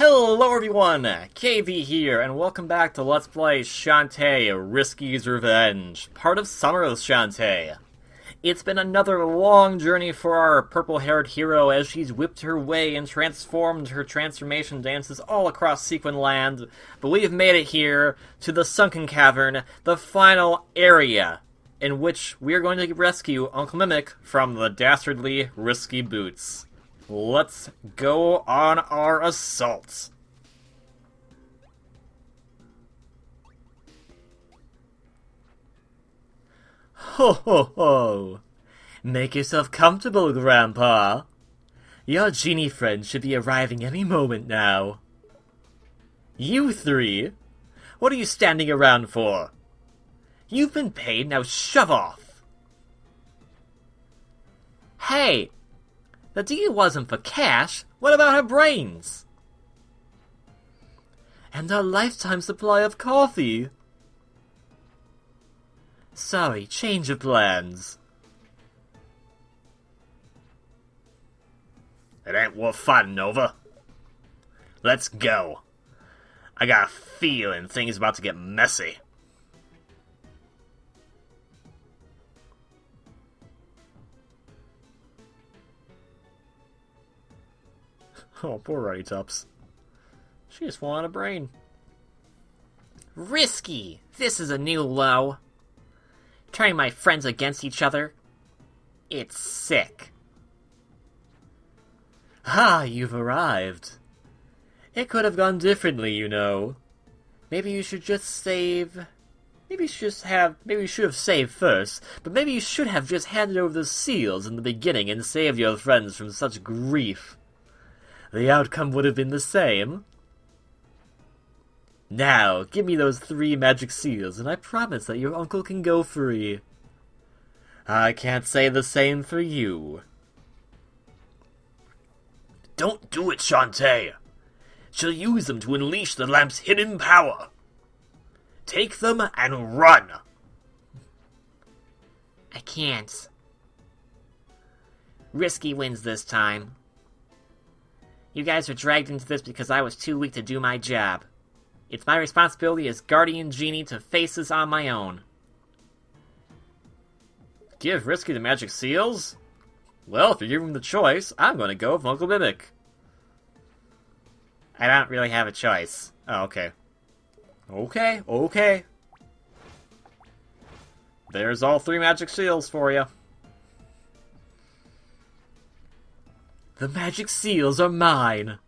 Hello everyone, KV here, and welcome back to Let's Play Shantae, Risky's Revenge, part of Summer's Shantae. It's been another long journey for our purple-haired hero as she's whipped her way and transformed her transformation dances all across Sequin Land, but we've made it here to the Sunken Cavern, the final area in which we're going to rescue Uncle Mimic from the dastardly Risky Boots. Let's go on our assault. Ho ho ho! Make yourself comfortable, Grandpa. Your genie friend should be arriving any moment now. You three? What are you standing around for? You've been paid, now shove off! Hey! The deal wasn't for cash. What about her brains? And our lifetime supply of coffee. Sorry, change of plans. It ain't worth fighting over. Let's go. I got a feeling things about to get messy. Oh, poor Righty Tups. She just wanted a brain. Risky! This is a new low. Turning my friends against each other. It's sick. Ah, you've arrived. It could have gone differently, you know. Maybe you should just save... Maybe you should have saved first, but maybe you should have just handed over the seals in the beginning and saved your friends from such grief. The outcome would have been the same. Now, give me those 3 magic seals, and I promise that your uncle can go free. I can't say the same for you. Don't do it, Shantae. She'll use them to unleash the lamp's hidden power. Take them and run. I can't. Risky wins this time. You guys were dragged into this because I was too weak to do my job. It's my responsibility as Guardian Genie to face this on my own. Give Risky the magic seals? Well, if you give him the choice, I'm going to go with Uncle Mimic. I don't really have a choice. Oh, okay. Okay. There's all 3 magic seals for you. The magic seals are mine.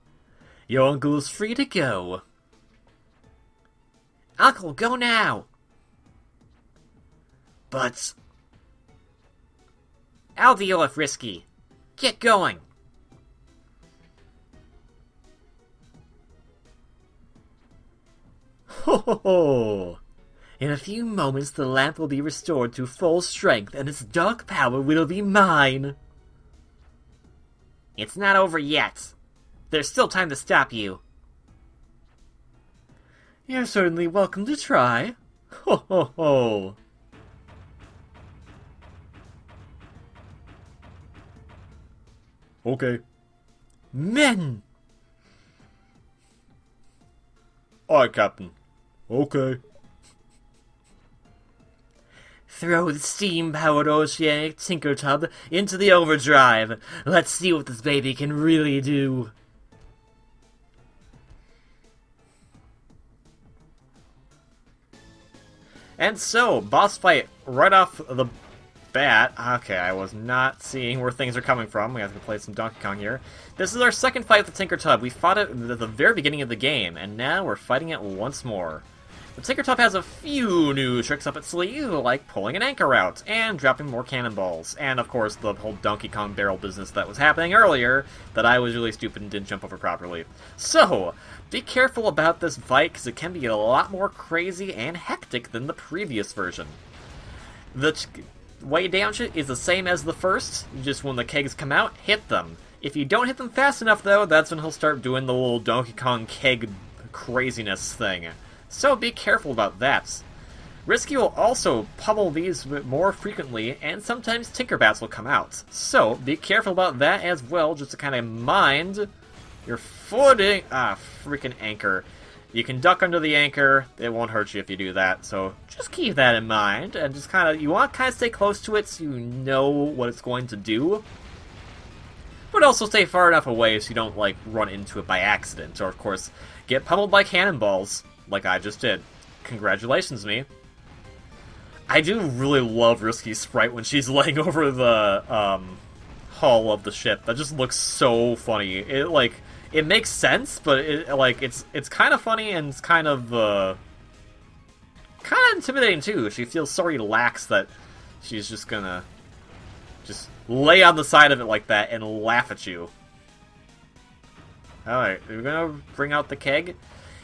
Your uncle's free to go. Uncle, go now. But... I'll deal with Risky. Get going. Ho ho ho! In a few moments the lamp will be restored to full strength and its dark power will be mine. It's not over yet. There's still time to stop you. You're certainly welcome to try. Ho ho ho! Okay. Men! Aye, Captain. Okay. Throw the steam-powered oceanic Tinker Tub into the overdrive. Let's see what this baby can really do. And so, boss fight right off the bat. Okay, I was not seeing where things are coming from. We have to play some Donkey Kong here. This is our second fight with the Tinker Tub. We fought it at the very beginning of the game, and now we're fighting it once more. The Tinker Tub has a few new tricks up its sleeve, like pulling an anchor out, and dropping more cannonballs, and of course the whole Donkey Kong barrel business that was happening earlier, that I was really stupid and didn't jump over properly. So, be careful about this fight, because it can be a lot more crazy and hectic than the previous version. The way down shit is the same as the first, just when the kegs come out, hit them. If you don't hit them fast enough though, that's when he'll start doing the little Donkey Kong keg craziness thing. So be careful about that. Risky will also pummel these more frequently, and sometimes Tinkerbats will come out. So be careful about that as well, just to kind of mind Your footing... Ah, freaking anchor. You can duck under the anchor. It won't hurt you if you do that. So just keep that in mind. And just kind of... You want to kind of stay close to it so you know what it's going to do. But also stay far enough away so you don't, like, run into it by accident. Or, of course, get pummeled by cannonballs, like I just did. Congratulations, me. I do really love Risky's sprite when she's laying over the, hull of the ship. That just looks so funny. It, like, it makes sense, but, it's kind of funny and it's kind of intimidating, too. She feels so relaxed that she's just gonna just lay on the side of it like that and laugh at you. Alright, we're gonna bring out the keg.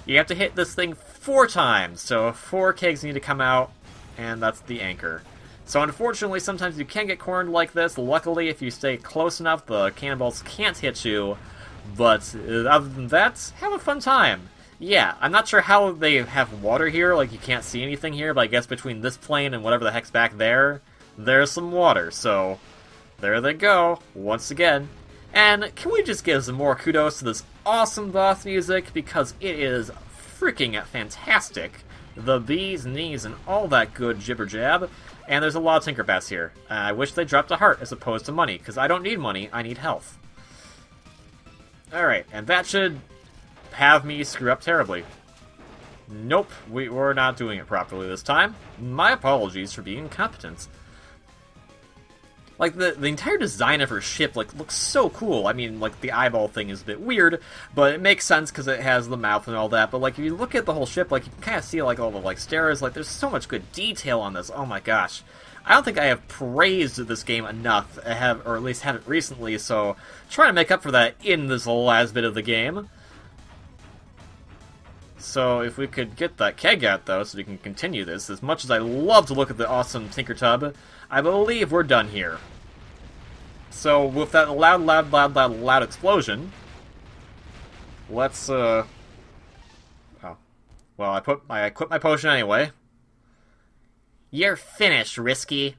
You have to hit this thing 4 times, so 4 kegs need to come out, and that's the anchor. So unfortunately, sometimes you can get cornered like this. Luckily, if you stay close enough, the cannonballs can't hit you. But other than that, have a fun time. Yeah, I'm not sure how they have water here, like you can't see anything here, but I guess between this plane and whatever the heck's back there, there's some water, so there they go, once again. And can we just give some more kudos to this awesome boss music, because it is freaking fantastic. The bees, knees, and all that good jibber-jab. And there's a lot of Tinkerbats here. I wish they dropped a heart as opposed to money, because I don't need money, I need health. Alright, and that should have me screw up terribly. Nope, we're not doing it properly this time. My apologies for being incompetent. Like, the entire design of her ship, like, looks so cool. I mean, like, the eyeball thing is a bit weird, but it makes sense because it has the mouth and all that. But, like, if you look at the whole ship, like, you can kind of see, like, all the, like, stairs. Like, there's so much good detail on this. Oh my gosh. I don't think I have praised this game enough, or at least haven't recently, so trying to make up for that in this last bit of the game. So if we could get that keg out, though, so we can continue this, as much as I love to look at the awesome Tinker Tub, I believe we're done here. So with that loud explosion, let's, oh. Well, I quit my potion anyway. You're finished, Risky.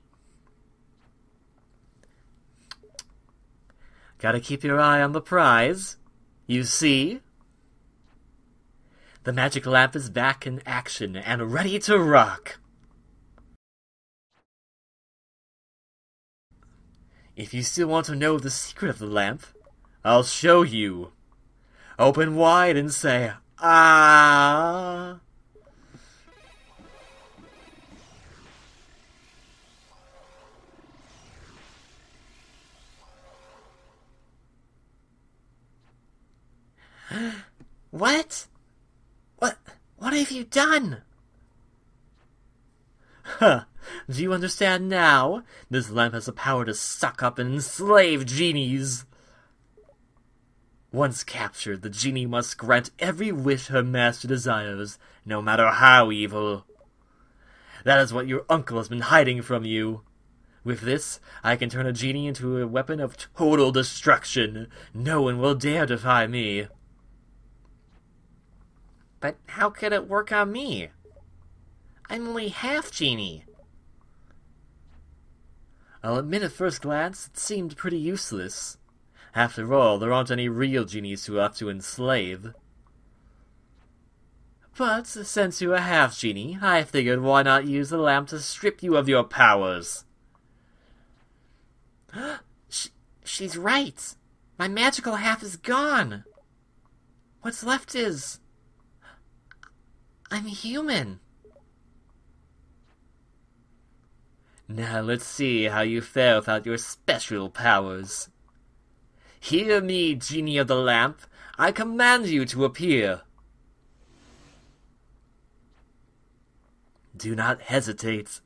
Gotta keep your eye on the prize. You see? The magic lamp is back in action and ready to rock. If you still want to know the secret of the lamp, I'll show you. Open wide and say, ah. What? What have you done? Huh. Do you understand now? This lamp has the power to suck up and enslave genies. Once captured, the genie must grant every wish her master desires, no matter how evil. That is what your uncle has been hiding from you. With this, I can turn a genie into a weapon of total destruction. No one will dare defy me. But how could it work on me? I'm only half genie. I'll admit at first glance it seemed pretty useless. After all, there aren't any real genies to have to enslave. But since you're a half genie, I figured why not use the lamp to strip you of your powers. She's right. My magical half is gone. What's left is... I'm human. Now let's see how you fare without your special powers. Hear me, Genie of the Lamp. I command you to appear. Do not hesitate.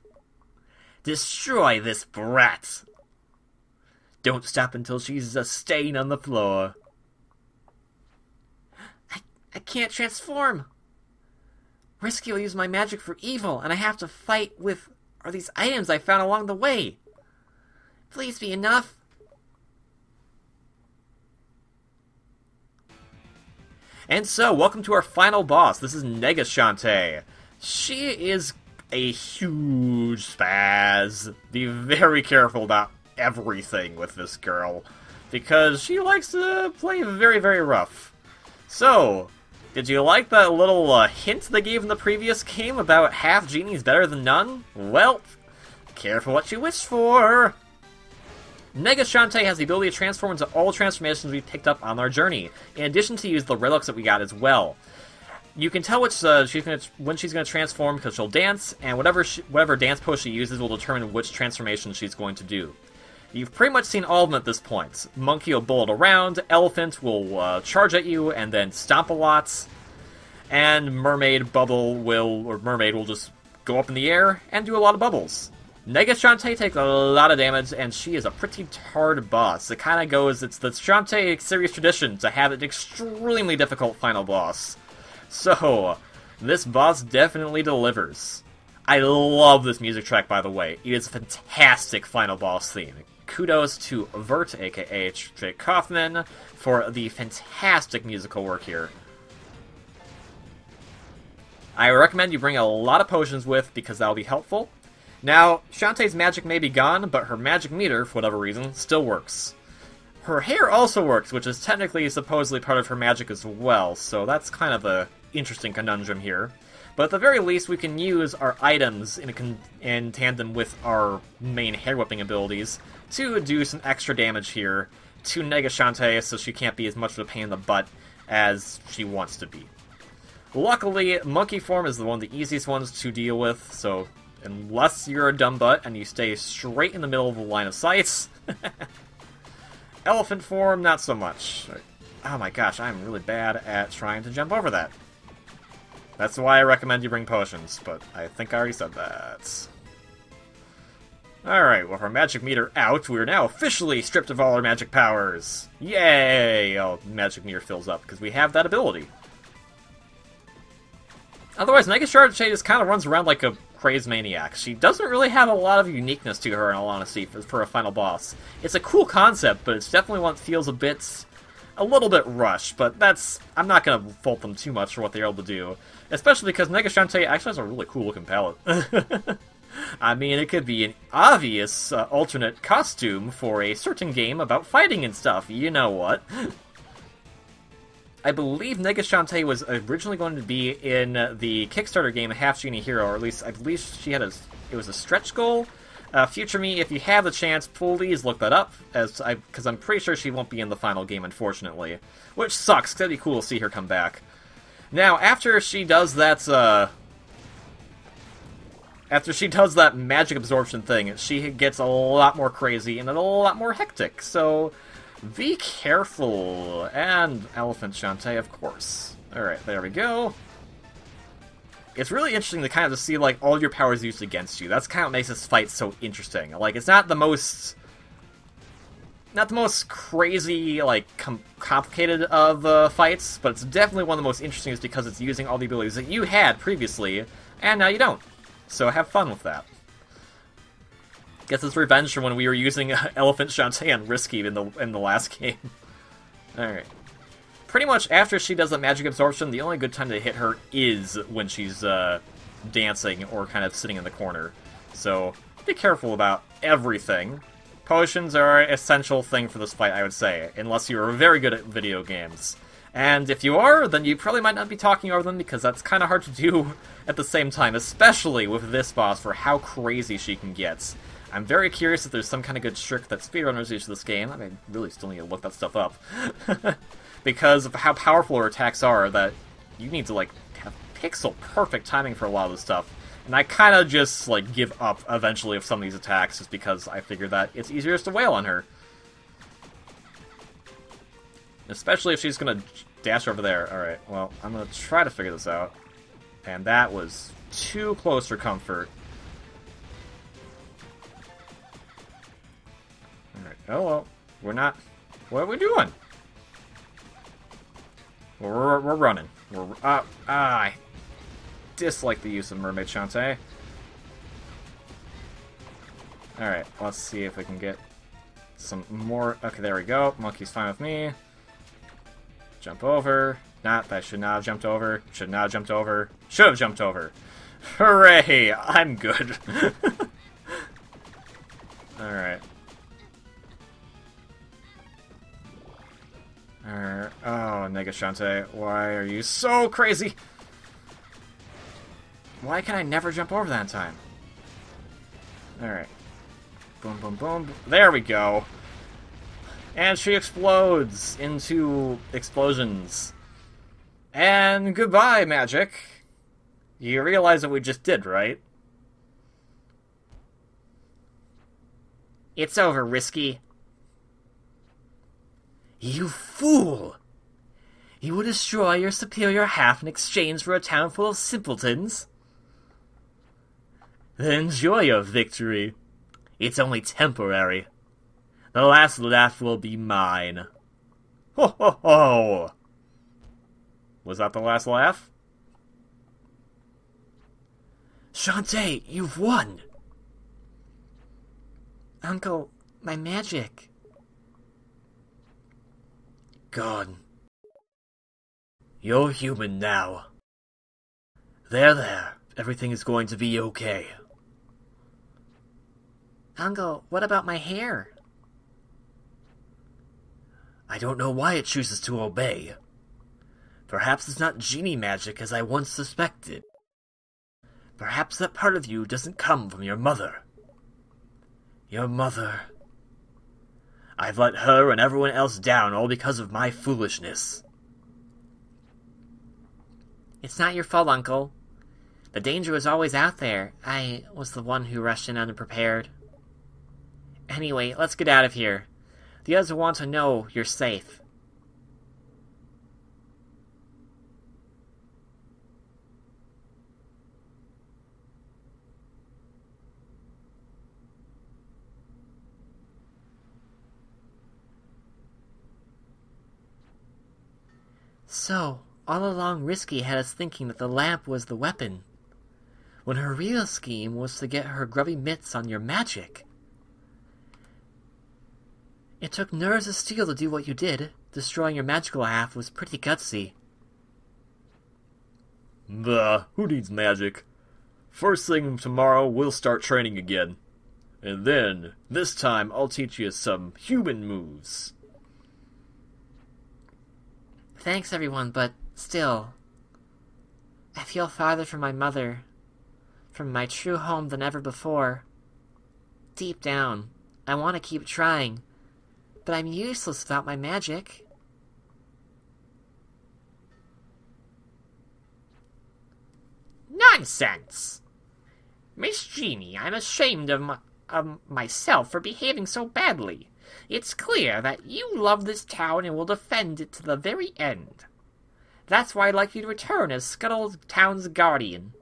Destroy this brat. Don't stop until she's a stain on the floor. I can't transform. Risky will use my magic for evil, and I have to fight with these items I found along the way. Please be enough. And so, welcome to our final boss. This is Shantae. She is a huge spaz. Be very careful about everything with this girl, because she likes to play very, very rough. So, did you like that little hint they gave in the previous game about half genies better than none? Well, careful what you wish for! Shantae has the ability to transform into all transformations we picked up on our journey, in addition to use the relics that we got as well. You can tell when she's going to transform because she'll dance, and whatever dance pose she uses will determine which transformation she's going to do. You've pretty much seen all of them at this point. Monkey will bullet around, Elephant will charge at you and then stomp a lot, and Mermaid will just go up in the air and do a lot of bubbles. Shantae takes a lot of damage, and she is a pretty hard boss. It kind of goes, it's the Shantae series tradition to have an extremely difficult final boss. So, this boss definitely delivers. I love this music track, by the way. It is a fantastic final boss theme. Kudos to Vert, aka Jake Kaufman, for the fantastic musical work here. I recommend you bring a lot of potions with, because that'll be helpful. Now, Shantae's magic may be gone, but her magic meter, for whatever reason, still works. Her hair also works, which is technically supposedly part of her magic as well, so that's kind of a interesting conundrum here. But at the very least, we can use our items in tandem with our main hair whipping abilities to do some extra damage here to Shantae, so she can't be as much of a pain in the butt as she wants to be. Luckily, monkey form is one of the easiest ones to deal with, so unless you're a dumb butt and you stay straight in the middle of the line of sight, elephant form, not so much. Oh my gosh, I'm really bad at trying to jump over that. That's why I recommend you bring potions, but I think I already said that. Alright, with our magic meter out, we are now officially stripped of all our magic powers. Yay! Oh, magic meter fills up, because we have that ability. Otherwise, Shantae just kind of runs around like a crazed maniac. She doesn't really have a lot of uniqueness to her, in all honesty, for a final boss. It's a cool concept, but it's definitely one that feels a little bit rushed, but I'm not going to fault them too much for what they're able to do. Especially because Shantae actually has a really cool looking palette. I mean, it could be an obvious alternate costume for a certain game about fighting and stuff, you know what. I believe Shantae was originally going to be in the Kickstarter game Half Genie Hero, or at least I believe it was a stretch goal. Future me, if you have the chance, please look that up, because I'm pretty sure she won't be in the final game, unfortunately. Which sucks, because that'd be cool to see her come back. Now, after she does that magic absorption thing, she gets a lot more crazy and a lot more hectic, so be careful. And Elephant Shantae, of course. Alright, there we go. It's really interesting to kind of see, like, all your powers used against you. That's kind of what makes this fight so interesting. Like, it's not the most crazy, like, complicated of fights, but it's definitely one of the most interesting is because it's using all the abilities that you had previously, and now you don't. So have fun with that. Guess it's revenge for when we were using Elephant Shantae on Risky in the last game. Alright. Pretty much after she does the magic absorption, the only good time to hit her is when she's dancing or kind of sitting in the corner. So be careful about everything. Potions are an essential thing for this fight, I would say, unless you're very good at video games. And if you are, then you probably might not be talking over them, because that's kind of hard to do at the same time, especially with this boss for how crazy she can get. I'm very curious if there's some kind of good trick that speedrunners use to this game. I mean, really still need to look that stuff up. Because of how powerful her attacks are, that you need to, like, have pixel-perfect timing for a lot of this stuff. And I kind of just, like, give up eventually of some of these attacks, just because I figure that it's easier just to wail on her. Especially if she's gonna dash over there. Alright, well, I'm gonna try to figure this out. And that was too close for comfort. Alright, oh well, we're not... What are we doing? We're running. I dislike the use of Mermaid Shantae. Alright, let's see if we can get some more... Okay, there we go. Monkey's fine with me. Jump over. That should not have jumped over. Should not have jumped over. Should have jumped over. Hooray! I'm good. Alright. Oh, Nega Shantae, why are you so crazy? Why can I never jump over that in time? Alright. Boom, boom, boom. There we go. And she explodes into explosions. And goodbye, magic. You realize what we just did, right? It's over, Risky. You fool! You will destroy your superior half in exchange for a town full of simpletons? Then enjoy your victory. It's only temporary. The last laugh will be mine. Ho ho ho! Was that the last laugh? Shantae, you've won! Uncle, my magic. Gone. You're human now. There. Everything is going to be okay. Uncle, what about my hair? I don't know why it chooses to obey. Perhaps it's not genie magic as I once suspected. Perhaps that part of you doesn't come from your mother. Your mother. I've let her and everyone else down all because of my foolishness. It's not your fault, Uncle. The danger was always out there. I was the one who rushed in unprepared. Anyway, let's get out of here. The others want to know you're safe. So, all along Risky had us thinking that the lamp was the weapon, when her real scheme was to get her grubby mitts on your magic. It took nerves of steel to do what you did. Destroying your magical half was pretty gutsy. Bah, who needs magic? First thing tomorrow, we'll start training again. And then, this time, I'll teach you some human moves. Thanks, everyone, but still, I feel farther from my mother, from my true home than ever before. Deep down, I want to keep trying, but I'm useless without my magic. Nonsense! Miss Jeannie, I'm ashamed of myself for behaving so badly. It's clear that you love this town and will defend it to the very end. That's why I'd like you to return as Scuttle Town's guardian.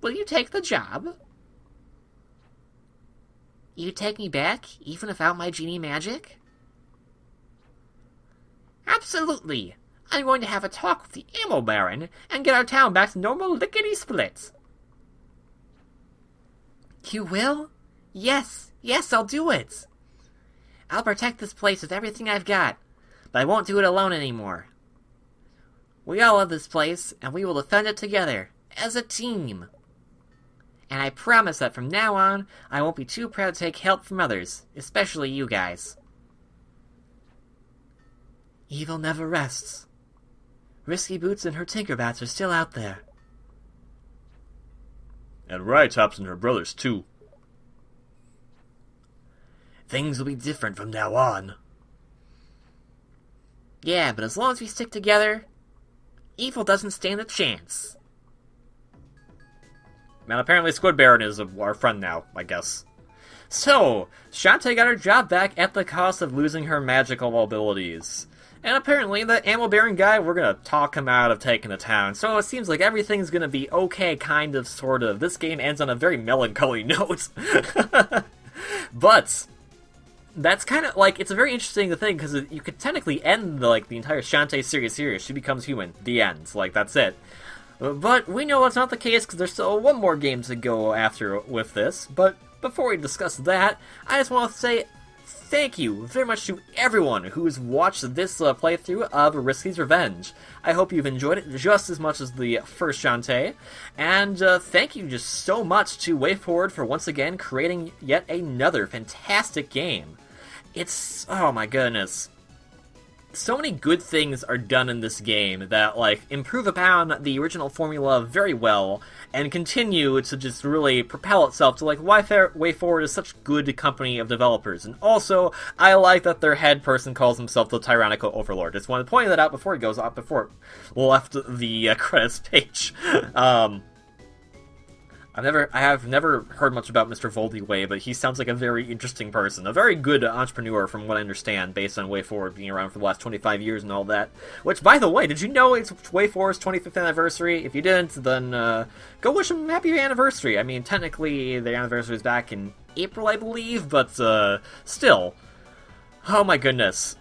Will you take the job? You take me back, even without my genie magic? Absolutely! I'm going to have a talk with the Ammo Baron and get our town back to normal lickety-split. You will? Yes, I'll do it! I'll protect this place with everything I've got, but I won't do it alone anymore. We all love this place, and we will defend it together, as a team. And I promise that from now on, I won't be too proud to take help from others, especially you guys. Evil never rests. Risky Boots and her Tinkerbats are still out there. And Rytops and her brothers, too. Things will be different from now on. Yeah, but as long as we stick together, evil doesn't stand a chance. Man, apparently Squid Baron is our friend now, I guess. So, Shantae got her job back at the cost of losing her magical abilities. And apparently the Ammo Baron guy, we're gonna talk him out of taking the town. So it seems like everything's gonna be okay, kind of, sort of. This game ends on a very melancholy note. But that's kind of, like, it's a very interesting thing, because you could technically end, the entire Shantae series here. She becomes human. The end. Like, that's it. But we know that's not the case, because there's still one more game to go after with this. But before we discuss that, I just want to say thank you very much to everyone who's watched this playthrough of Risky's Revenge. I hope you've enjoyed it just as much as the first Shantae. And thank you just so much to WayForward for once again creating yet another fantastic game. It's, oh my goodness. so many good things are done in this game that, like, improve upon the original formula very well, and continue to just really propel itself to, like, WayForward is such good company of developers. And also, I like that their head person calls himself the Tyrannical Overlord. Just wanted to point that out before he goes off, before it left the credits page. I have never heard much about Mr. Voldy, but he sounds like a very interesting person. A very good entrepreneur, from what I understand, based on WayForward being around for the last 25 years and all that. Which, by the way, did you know it's WayForward's 25th anniversary? If you didn't, then go wish him a happy anniversary. I mean, technically, the anniversary is back in April, I believe, but still. Oh my goodness.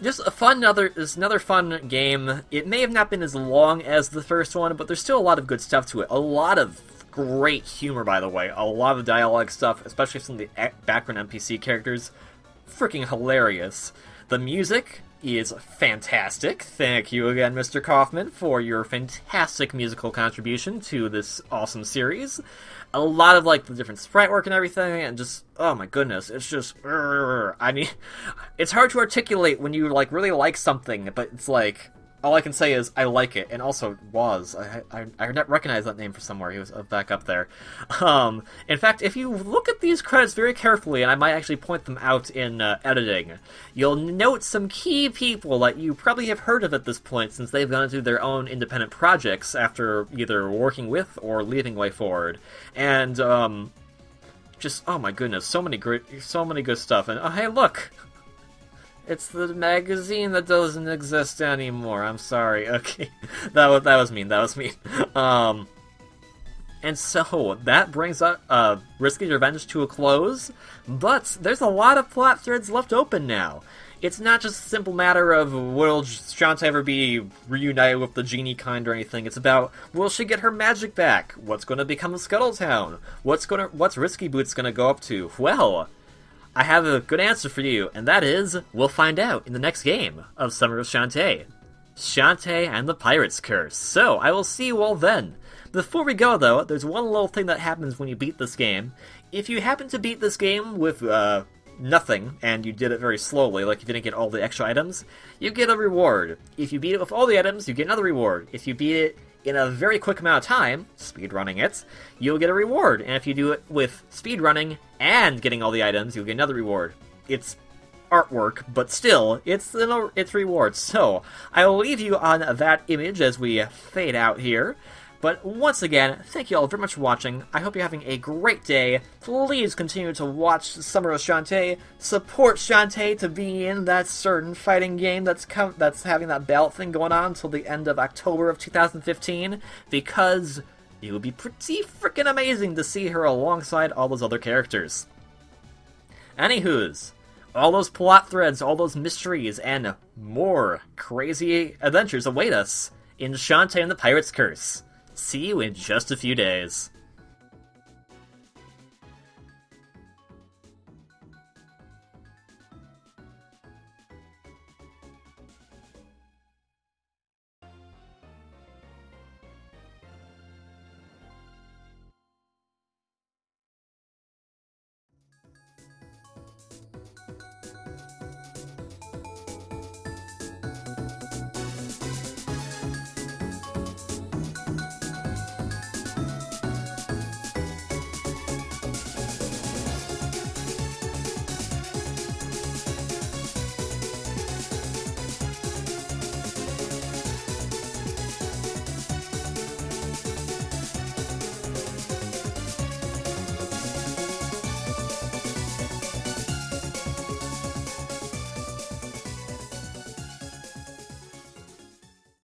Just another fun game. It may have not been as long as the first one, but there's still a lot of good stuff to it. A lot of great humor, by the way. A lot of dialogue stuff, especially some of the background NPC characters. Freaking hilarious. The music is fantastic. Thank you again, Mr. Kaufman, for your fantastic musical contribution to this awesome series. A lot of, like, the different sprite work and everything, and just, oh my goodness, it's just, I mean, it's hard to articulate when you, like, really like something, but it's like, all I can say is, I like it, and also, I recognize that name from somewhere. He was back up there. In fact, if you look at these credits very carefully, and I might actually point them out in editing, you'll note some key people that you probably have heard of at this point, since they've gone through their own independent projects after either working with or leaving WayForward. And, just, oh my goodness, so many good stuff. And, oh, hey, look! It's the magazine that doesn't exist anymore. I'm sorry. Okay, that was mean. And so that brings up Risky Revenge to a close. But there's a lot of plot threads left open now. It's not just a simple matter of will Shantae ever be reunited with the genie kind or anything. It's about, will she get her magic back? What's going to become of Scuttle Town? What's Risky Boots going to go up to? Well, I have a good answer for you, and that is, we'll find out in the next game of Summer of Shantae. Shantae and the Pirate's Curse. So, I will see you all then. Before we go, though, there's one little thing that happens when you beat this game. If you happen to beat this game with, nothing, and you did it very slowly, like you didn't get all the extra items, you get a reward. If you beat it with all the items, you get another reward. If you beat it in a very quick amount of time, speedrunning it, you'll get a reward. And if you do it with speedrunning and getting all the items, you'll get another reward. It's artwork, but still, it's rewards. So, I will leave you on that image as we fade out here. But once again, thank you all very much for watching. I hope you're having a great day. Please continue to watch Summer of Shantae. Support Shantae to be in that certain fighting game that's having that ballot thing going on until the end of October of 2015, because it would be pretty freaking amazing to see her alongside all those other characters. Anywho's, all those plot threads, all those mysteries, and more crazy adventures await us in Shantae and the Pirate's Curse. See you in just a few days.